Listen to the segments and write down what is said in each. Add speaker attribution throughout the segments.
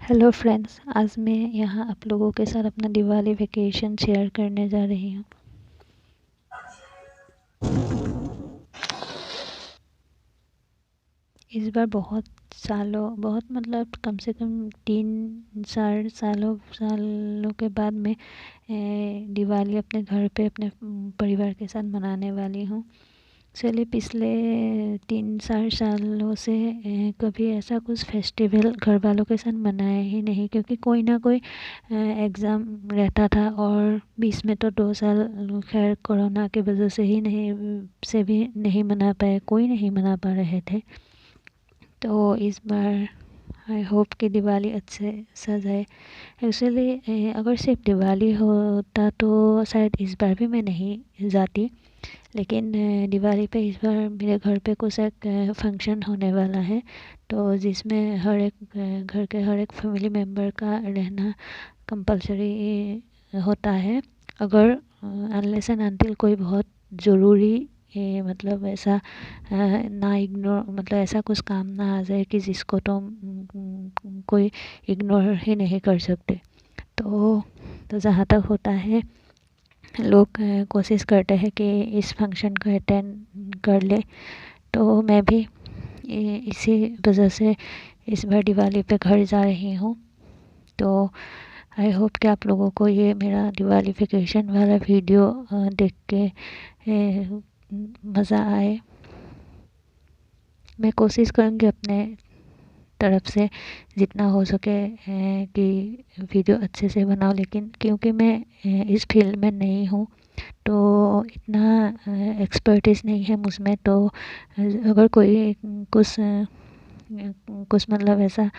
Speaker 1: Hello friends, आज मैं यहाँ आप लोगों के साथ अपना दिवाली वेकेशन शेयर करने जा रही हूँ। इस बार बहुत मतलब कम से कम 3-4 सालों के बाद मैं दिवाली अपने घर पे अपने परिवार के साथ मनाने वाली हूँ। चलिए, पिछले 3-4 सालों से कभी ऐसा कुछ फेस्टिवल घर वालों के साथ मनाया ही नहीं, क्योंकि कोई ना कोई एग्ज़ाम रहता था और बीच में तो 2 साल खैर कोरोना की वजह से भी नहीं मना पाए, कोई नहीं मना पा रहे थे। तो इस बार आई होप कि दिवाली अच्छे सजाए। एक्चुअली अगर सिर्फ दिवाली होता तो शायद इस बार भी मैं नहीं जाती, लेकिन दिवाली पे इस बार मेरे घर पे कुछ एक फंक्शन होने वाला है, तो जिसमें हर एक घर के हर एक फैमिली मेम्बर का रहना कंपलसरी होता है। अगर अनलेस एंड अनटिल कोई बहुत ज़रूरी मतलब ऐसा ना इग्नोर मतलब ऐसा कुछ काम ना आ जाए कि जिसको तो कोई इग्नोर ही नहीं कर सकते। तो जहाँ तक होता है, लोग कोशिश करते हैं कि इस फंक्शन को अटेंड कर ले। तो मैं भी इसी वजह से इस बार दिवाली पे घर जा रही हूँ। तो आई होप कि आप लोगों को ये मेरा दिवाली वेकेशन वाला वीडियो देख के मज़ा आए। मैं कोशिश करूँगी अपने तरफ से जितना हो सके कि वीडियो अच्छे से बनाऊँ, लेकिन क्योंकि मैं इस फील्ड में नहीं हूँ तो इतना एक्सपर्टीज़ नहीं है मुझ में। तो अगर कोई कुछ मतलब ऐसा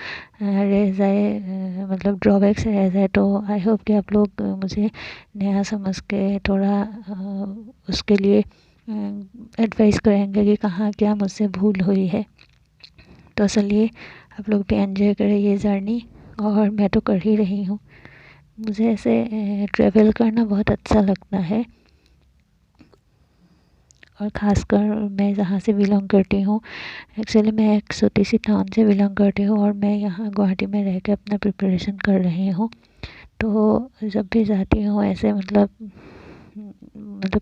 Speaker 1: रह जाए, मतलब ड्रॉबैक्स रह जाए, तो आई होप कि आप लोग मुझे नया समझ के थोड़ा उसके लिए एडवाइस करेंगे कि कहाँ क्या मुझसे भूल हुई है। तो चलिए, आप लोग भी एंजॉय करें ये जर्नी, और मैं तो कर ही रही हूँ। मुझे ऐसे ट्रैवल करना बहुत अच्छा लगता है, और ख़ासकर मैं जहाँ से बिलोंग करती हूँ। एक्चुअली मैं एक छोटी सी टाउन से बिलोंग करती हूँ और मैं यहाँ गुवाहाटी में रह के अपना प्रिपरेशन कर रही हूँ। तो जब भी जाती हूँ ऐसे मतलब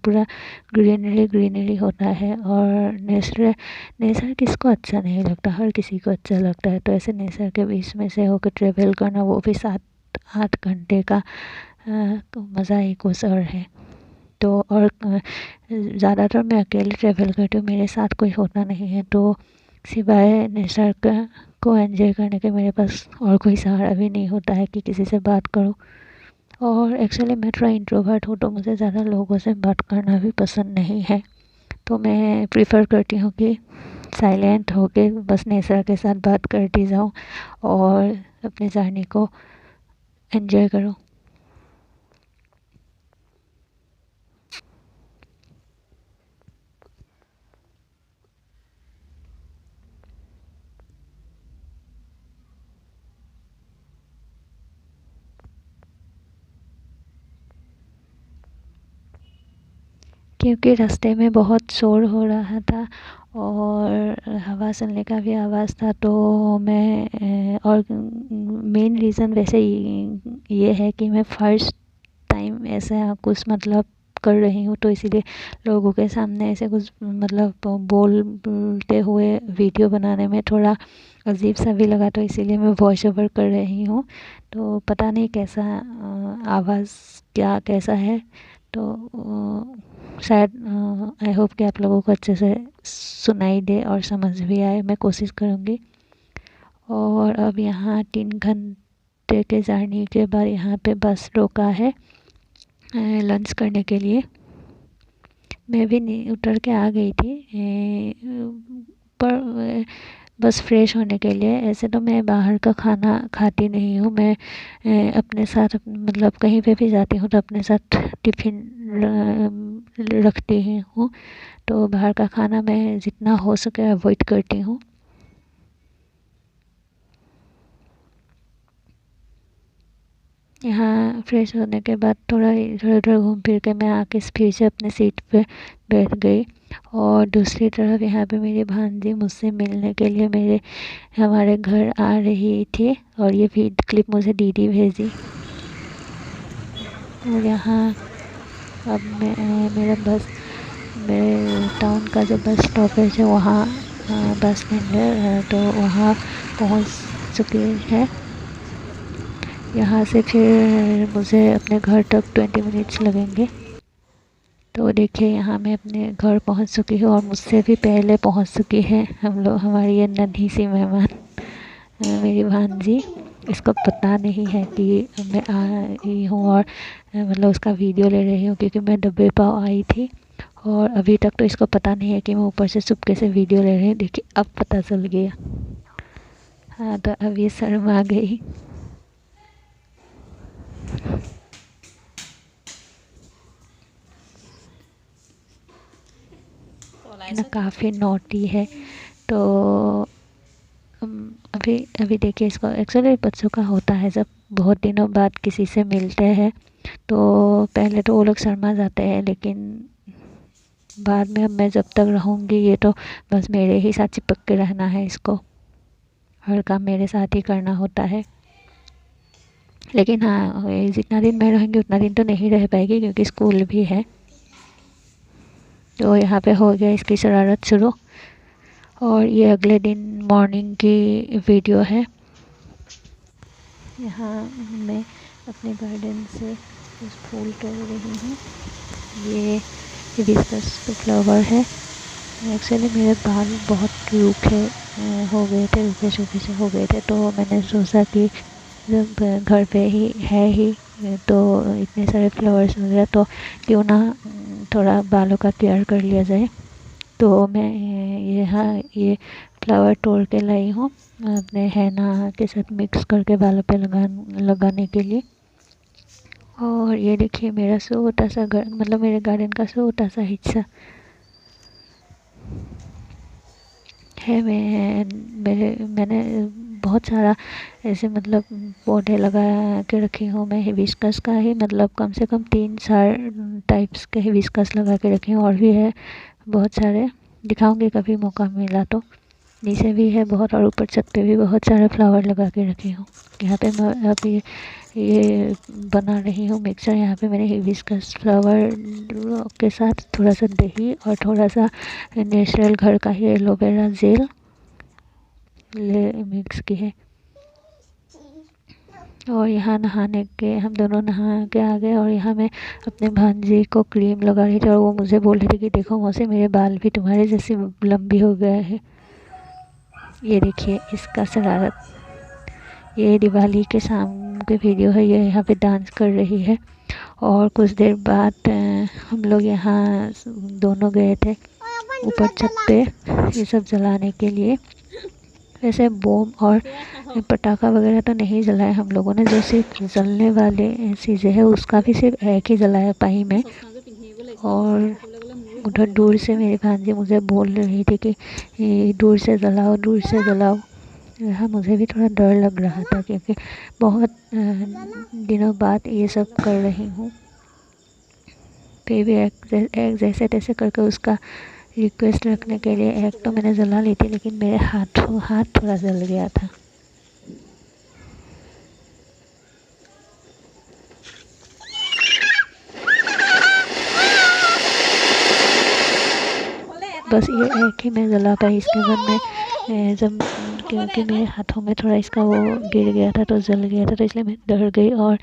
Speaker 1: पूरा ग्रीनरी ग्रीनरी होता है, और नेचर नेचर किसको अच्छा नहीं लगता, हर किसी को अच्छा लगता है। तो ऐसे नेचर के बीच में से होकर ट्रेवल करना, वो भी 7-8 घंटे का, मज़ा ही कुछ और है। तो और ज़्यादातर मैं अकेले ट्रैवल करती हूँ, मेरे साथ कोई होता नहीं है, तो सिवाय नेचर का को एंजॉय करने के मेरे पास और कोई सहारा भी नहीं होता है कि किसी से बात करूँ। और एक्चुअली मैं थोड़ा इंट्रोवर्ट हूँ, तो मुझे ज़्यादा लोगों से बात करना भी पसंद नहीं है। तो मैं प्रेफर करती हूँ कि साइलेंट होके बस नेचर के साथ बात करती जाऊँ और अपनी जर्नी को एंजॉय करूँ। क्योंकि रास्ते में बहुत शोर हो रहा था और हवा चलने का भी आवाज़ था, तो मैं और मेन रीज़न वैसे ये है कि मैं फ़र्स्ट टाइम ऐसा कुछ मतलब कर रही हूँ, तो इसीलिए लोगों के सामने ऐसे कुछ मतलब बोलते हुए वीडियो बनाने में थोड़ा अजीब सा भी लगा, तो इसीलिए मैं वॉइस ओवर कर रही हूँ। तो पता नहीं कैसा आवाज़ क्या कैसा है, तो शायद आई होप कि आप लोगों को अच्छे से सुनाई दे और समझ भी आए, मैं कोशिश करूँगी। और अब यहाँ 3 घंटे के जर्नी के बाद यहाँ पे बस रोका है लंच करने के लिए। मैं भी नहीं उतर के आ गई थी पर बस फ्रेश होने के लिए। ऐसे तो मैं बाहर का खाना खाती नहीं हूँ, मैं अपने साथ मतलब कहीं पे भी जाती हूँ तो अपने साथ टिफ़िन रखती ही हूँ। तो बाहर का खाना मैं जितना हो सके अवॉइड करती हूँ। यहाँ फ्रेश होने के बाद थोड़ा इधर उधर घूम फिर के मैं आके फिर से अपने सीट पे बैठ गई। और दूसरी तरफ यहाँ पे मेरी भांजी मुझसे मिलने के लिए हमारे घर आ रही थी, और ये भी क्लिप मुझे दीदी भेजी। और यहाँ अब मेरे टाउन का जो बस स्टॉपेज है वहाँ बस स्टैंड है, तो वहाँ पहुँच चुकी है। यहाँ से फिर मुझे अपने घर तक 20 मिनट्स लगेंगे। तो देखिए यहाँ मैं अपने घर पहुँच चुकी हूँ, और मुझसे भी पहले पहुँच चुकी है हमारी ये नन्ही सी मेहमान मेरी भांजी। इसको पता नहीं है कि मैं आ रही हूँ, और मतलब उसका वीडियो ले रही हूँ, क्योंकि मैं डब्बे पाव आई थी, और अभी तक तो इसको पता नहीं है कि मैं ऊपर से चुपके से वीडियो ले रही हूँ। देखिए अब पता चल गया। हाँ, तो अब ये शर्मा गई। ना काफ़ी नोटी है। तो अभी अभी देखिए, इसको एक्चुअली बच्चों का होता है, जब बहुत दिनों बाद किसी से मिलते हैं तो पहले तो वो लोग शर्मा जाते हैं, लेकिन बाद में अब मैं जब तक रहूँगी ये तो बस मेरे ही साथ चिपक के रहना है। इसको हर काम मेरे साथ ही करना होता है। लेकिन हाँ, जितना दिन मैं रहूँगी उतना दिन तो नहीं रह पाएगी, क्योंकि स्कूल भी है। तो यहाँ पे हो गया इसकी शरारत शुरू। और ये अगले दिन मॉर्निंग की वीडियो है। यहाँ मैं अपने गार्डन से कुछ फूल तोड़ रही हूँ। ये हिबिस्कस के फ्लावर है। एक्चुअली मेरे बाल बहुत रूखे हो गए थे, रूखे सूखे से हो गए थे, तो मैंने सोचा कि जब घर पे ही है ही तो इतने सारे फ्लावर्स वगैरह, तो क्यों ना थोड़ा बालों का केयर कर लिया जाए। तो मैं यहाँ ये फ्लावर तोड़ के लाई हूँ अपने हैना के साथ मिक्स करके बालों पे लगाने के लिए। और ये देखिए मेरा छोटा सा मतलब मेरे गार्डन का छोटा सा हिस्सा है। मैंने बहुत सारा ऐसे मतलब पौधे लगा के रखी हूँ मैं, हिबिस्कस का ही, मतलब कम से कम 3-4 टाइप्स के हिबिस्कस लगा के रखी हूँ। और भी है बहुत सारे, दिखाऊंगी कभी मौका मिला तो। नीचे भी है बहुत, और ऊपर छत पे भी बहुत सारे फ्लावर लगा के रखी हूँ। यहाँ पे मैं अभी ये बना रही हूँ मिक्सचर। यहाँ पे मैंने हिबिस्कस फ्लावर के साथ थोड़ा सा दही और थोड़ा सा नेचुरल घर का ही एलोवेरा जेल मिक्स की है। और यहाँ नहाने के हम दोनों नहा के आ गए, और यहाँ मैं अपने भांजी को क्रीम लगा रही थी, और वो मुझे बोल रही थी कि देखो मौसी, मेरे बाल भी तुम्हारे जैसे लंबी हो गए हैं। ये देखिए इसका शरारत। ये दिवाली के शाम के वीडियो है। ये यहाँ पे डांस कर रही है। और कुछ देर बाद हम लोग यहाँ दोनों गए थे ऊपर छत पे ये सब जलाने के लिए। वैसे बम और पटाखा वगैरह तो नहीं जलाए हम लोगों ने, जो सिर्फ जलने वाले चीज़ें हैं उसका भी सिर्फ एक ही जलाया पाई में। और उधर दूर से मेरी भांजी मुझे बोल रही थी कि दूर से जलाओ, दूर से जलाओ। यहाँ मुझे भी थोड़ा डर लग रहा था, क्योंकि बहुत दिनों बाद ये सब कर रही हूँ। फिर भी एक जैसे तैसे करके उसका रिक्वेस्ट रखने के लिए एक तो मैंने जला ली थी, लेकिन मेरे हाथ थोड़ा जल गया था। बस ये एक ही मैं जला पाई। इसके बाद में जब क्योंकि मेरे हाथों में थोड़ा इसका वो गिर गया था तो जल गया था, तो इसलिए मैं डर गई। और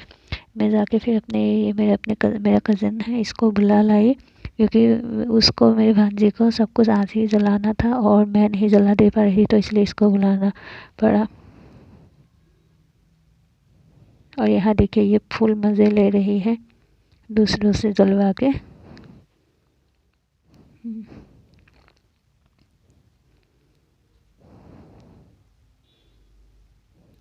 Speaker 1: मैं जाके फिर मेरा कज़न है इसको बुला लाई, क्योंकि उसको, मेरी भांजी को सब कुछ आज ही जलाना था और मैं नहीं जला दे पा रही, तो इसलिए इसको बुलाना पड़ा। और यहाँ देखिए ये फुल मज़े ले रही है दूसरों से जलवा के।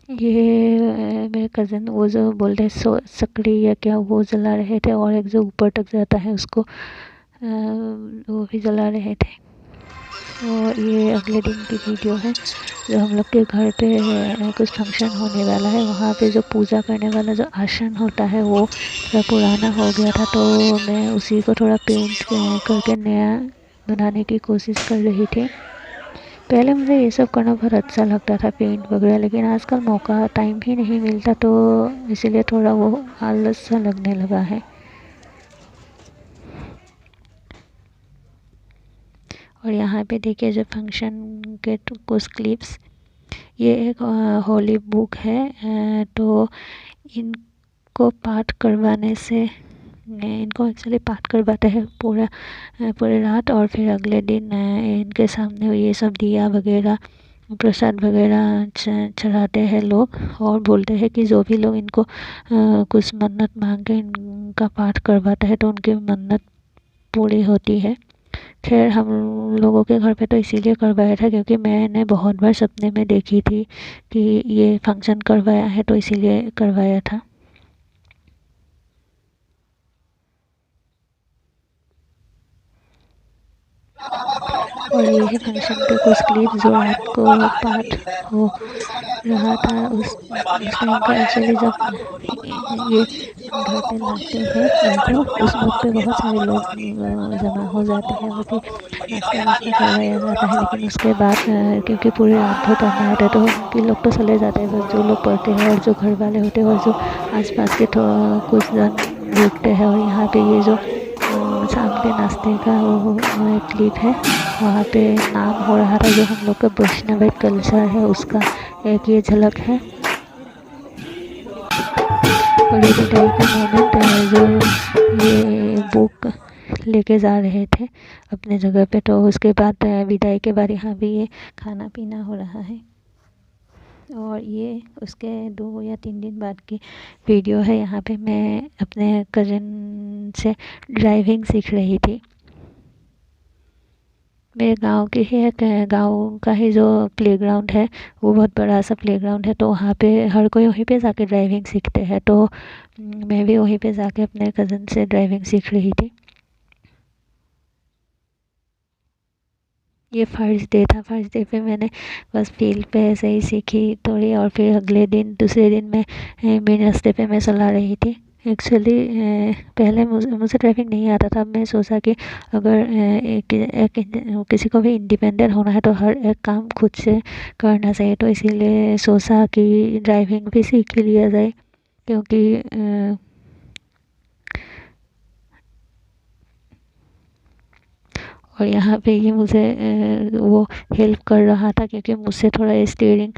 Speaker 1: ये मेरे कज़न वो जो बोल रहे सकड़ी या क्या वो जला रहे थे, और एक जो ऊपर तक जाता है उसको वो भी जला रहे थे। और ये अगले दिन की वीडियो है, जो हम लोग के घर पे कुछ फंक्शन होने वाला है। वहाँ पे जो पूजा करने वाला जो आसन होता है वो थोड़ा पुराना हो गया था, तो मैं उसी को थोड़ा पेंट करके नया बनाने की कोशिश कर रही थी। पहले मुझे ये सब करना बहुत अच्छा लगता था, पेंट वगैरह, लेकिन आजकल मौका टाइम ही नहीं मिलता, तो इसीलिए थोड़ा वो आलस सा लगने लगा है। और यहाँ पे देखिए जो फंक्शन के कुछ क्लिप्स, ये एक होली बुक है, तो इनको पाठ करवाने से, इनको एक्चुअली पाठ करवाते हैं पूरे रात, और फिर अगले दिन इनके सामने ये सब दिया वगैरह, प्रसाद वगैरह चढ़ाते हैं लोग, और बोलते हैं कि जो भी लोग इनको कुछ मन्नत मांग के इनका पाठ करवाता है तो उनकी मन्नत पूरी होती है। खैर हम लोगों के घर पे तो इसीलिए करवाया था क्योंकि मैंने बहुत बार सपने में देखी थी कि ये फंक्शन करवाया है, तो इसीलिए करवाया था। और ये है फंक्शन के कुछ क्लिप जो रात को पाठ हो रहा था उस टाइम का। एक्चुअली जब ये घर पे लाते हैं इनको, उस वक्त पे बहुत सारे लोग जमा हो जाते हैं और फिर नाश्ता वास्ता करवाया जाता है। लेकिन उसके बाद क्योंकि पूरी रात भर पढ़ना होता है तो उनके लोग तो चले जाते हैं, बस जो लोग पढ़ते हैं और जो घर वाले होते हैं और जो आसपास के कुछ जन रुकते हैं। और यहाँ पे ये जो शाम के नाश्ते का वो क्लिप है, वहाँ पे नाम हो रहा था जो हम लोग का वैष्णव कल्चर है उसका एक ये झलक है। और ये विदाई का मोमेंट है जो ये बुक लेके जा रहे थे अपने जगह पे, तो उसके बाद विदाई के बाद यहाँ भी ये खाना पीना हो रहा है। और ये उसके 2 या 3 दिन बाद की वीडियो है। यहाँ पे मैं अपने कज़न से ड्राइविंग सीख रही थी। मेरे गांव की ही एक गांव का ही जो प्लेग्राउंड है वो बहुत बड़ा सा प्लेग्राउंड है, तो वहाँ पे हर कोई वहीं पे जाके ड्राइविंग सीखते हैं, तो मैं भी वहीं पे जाके अपने कज़न से ड्राइविंग सीख रही थी। ये फर्स्ट डे था। फर्स्ट डे पे मैंने बस फील्ड पे ऐसे ही सीखी थोड़ी, और फिर अगले दिन दूसरे दिन में मेन रास्ते पे मैं चला रही थी। एक्चुअली पहले मुझे ड्राइविंग नहीं आता था। मैं सोचा कि अगर किसी को भी इंडिपेंडेंट होना है तो हर एक काम खुद से करना चाहिए, तो इसीलिए सोचा कि ड्राइविंग भी सीख लिया जाए, क्योंकि और यहाँ पे ये मुझे वो हेल्प कर रहा था क्योंकि मुझसे थोड़ा स्टीयरिंग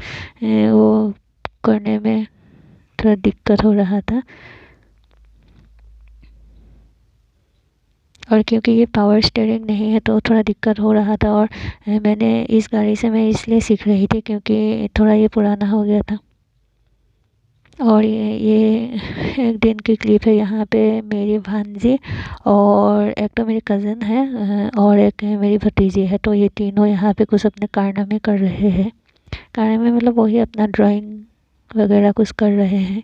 Speaker 1: वो करने में थोड़ा दिक्कत हो रहा था। और क्योंकि ये पावर स्टीयरिंग नहीं है तो थोड़ा दिक्कत हो रहा था। और मैंने इस गाड़ी से मैं इसलिए सीख रही थी क्योंकि थोड़ा ये पुराना हो गया था। और ये एक दिन की क्लिप है। यहाँ पे मेरी भांजी और एक तो मेरी कज़न है और एक मेरी भतीजी है, तो ये तीनों यहाँ पे कुछ अपने कारनामे कर रहे हैं। कारनामे मतलब वही अपना ड्राइंग वगैरह कुछ कर रहे हैं।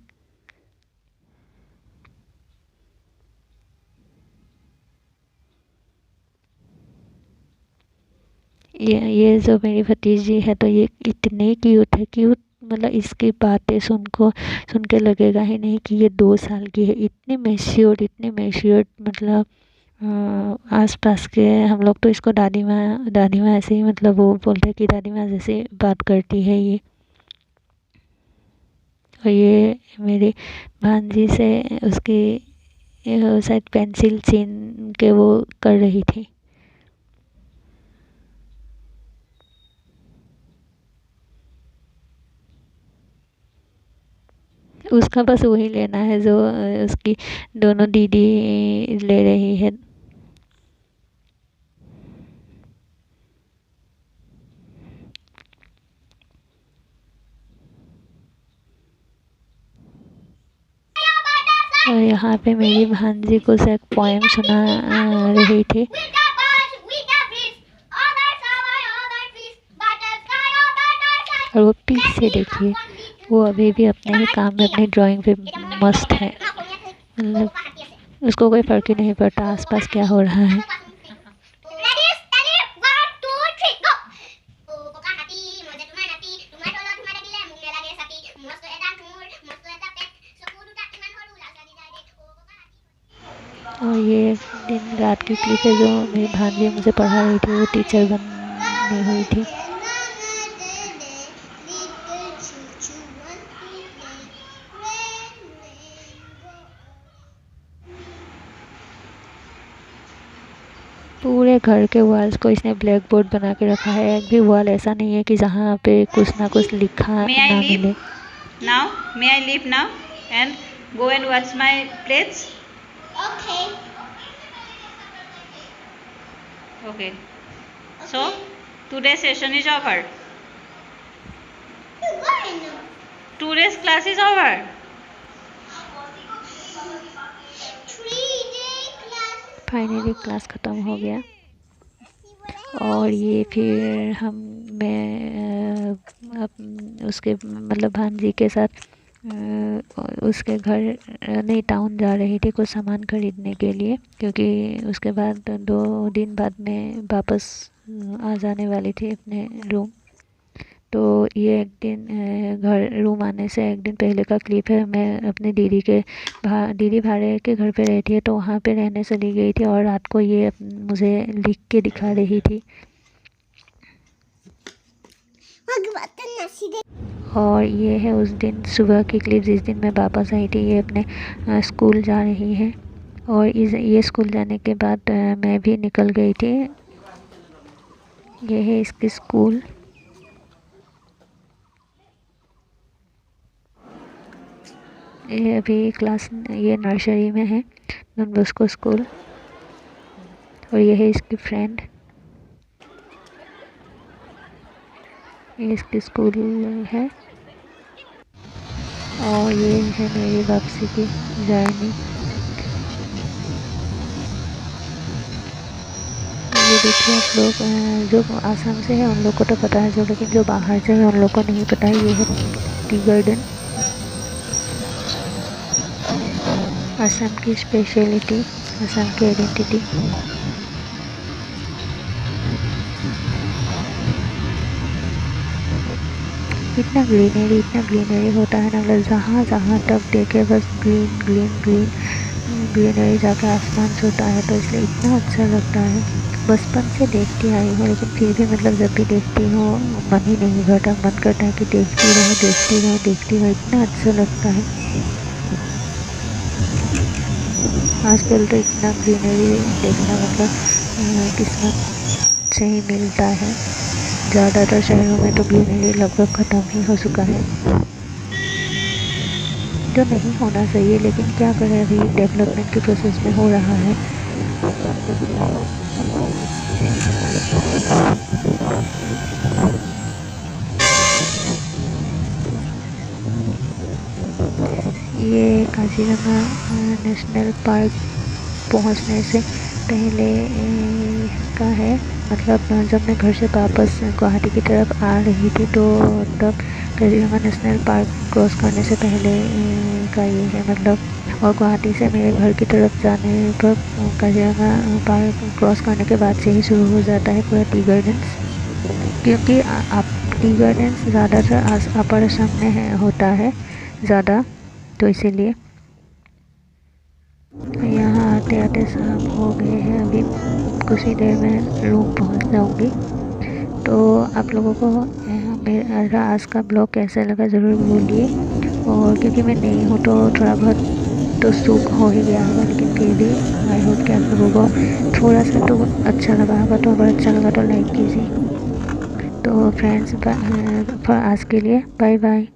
Speaker 1: ये जो मेरी भतीजी है तो ये इतनी क्यूट है, क्यूट मतलब इसकी बातें सुन के लगेगा ही नहीं कि ये 2 साल की है। इतनी मैच्योर मतलब आसपास के हम लोग तो इसको दादी माँ ऐसे ही मतलब वो बोलते हैं कि दादी माँ जैसे बात करती है ये। और ये मेरी भांजी से उसकी शायद पेंसिल छीन के वो कर रही थी। उसका बस वही लेना है जो उसकी दोनों दीदी ले रही है। और यहाँ पे मेरी भांजी को एक पोएम सुना रही थी। और वो पीछे देखिए, वो अभी भी अपने ही काम में अपनी ड्राइंग पे मस्त है। मतलब उसको कोई फ़र्क ही नहीं पड़ता आसपास क्या हो रहा है। और ये दिन रात की क्लिप है जो मेरी भांजी मुझे पढ़ा रही थी, वो टीचर बननी हुई थी। पूरे घर के वॉल्स को इसने ब्लैक बोर्ड बना के रखा है। एक भी वॉल ऐसा नहीं है कि जहाँ पे कुछ ना कुछ लिखा ना मिले।
Speaker 2: Now, may I leave now and go and watch my plates? Okay. Okay. So, today's session is over. Today's class is over.
Speaker 1: 3-day class finally class ख़त्म हो गया। और ये फिर उसके मतलब भांजी के साथ उसके घर नहीं टाउन जा रही थी कुछ सामान खरीदने के लिए, क्योंकि उसके बाद 2 दिन बाद में वापस आ जाने वाली थी अपने रूम। तो ये एक दिन घर रूम आने से एक दिन पहले का क्लिप है। मैं अपने दीदी भाड़े के घर पे रहती है, तो वहाँ पे रहने चली गई थी और रात को ये मुझे लिख के दिखा रही थी। और ये है उस दिन सुबह की क्लिप जिस दिन मैं वापस आई थी। ये अपने स्कूल जा रही है और ये स्कूल जाने के बाद मैं भी निकल गई थी। ये है इसकी स्कूल। ये अभी ये नर्सरी में है, डॉन बॉस्को स्कूल। और ये है इसकी फ्रेंड। ये इसकी स्कूल है और ये है मेरी वापसी की जर्नी। ये देखिए आप लोग जो आसाम से है उन लोग को तो पता है, लेकिन जो बाहर से है उन लोग को नहीं पता है। ये है टी गार्डन, असम की स्पेशलिटी, असम की आइडेंटिटी। इतना ग्रीनरी होता है ना, मतलब जहाँ तक देखे बस ग्रीन ग्रीन ग्रीन ग्रीनरी जाके आसमान छूता है, तो इसलिए इतना अच्छा लगता है। बचपन से देखती आई हूँ, लेकिन फिर भी मतलब जब भी देखती हूँ मन ही नहीं भरता, मन करता है कि देखती रहो। इतना अच्छा लगता है। आजकल तो इतना ग्रीनरी देखना मतलब किस्मत से ही मिलता है। ज़्यादातर शहरों में तो ग्रीनरी लगभग ख़त्म ही हो चुका है, जो नहीं होना चाहिए, लेकिन क्या करें, अभी डेवलपमेंट के प्रोसेस में हो रहा है। ये काजीरंगा नेशनल पार्क पहुंचने से पहले का है। मतलब जब मैं घर से वापस गुवाहाटी की तरफ आ रही थी, तो तब काजीरंगा नेशनल पार्क क्रॉस करने से पहले का ये है मतलब। और गुवाहाटी से मेरे घर की तरफ जाने पर काजीरंगा पार्क क्रॉस करने के बाद से ही शुरू हो जाता है पूरा टी गार्डन्स, क्योंकि टी गार्डन्स ज़्यादातर अपर असम में होता है ज़्यादा, तो इसीलिए। यहाँ आते आते शाम हो गए हैं, अभी कुछ ही देर में रूम पहुँच जाऊँगी। तो आप लोगों को मेरा आज का ब्लॉग कैसा लगा ज़रूर बोलिए। और क्योंकि मैं नई हूँ तो थोड़ा बहुत तो सूख हो ही गया होगा, लेकिन फिर भी आई होप कि आप लोगों को थोड़ा सा तो अच्छा लगा होगा। तो अगर अच्छा लगा तो लाइक कीजिए। तो फ्रेंड्स आज के लिए बाय बाय।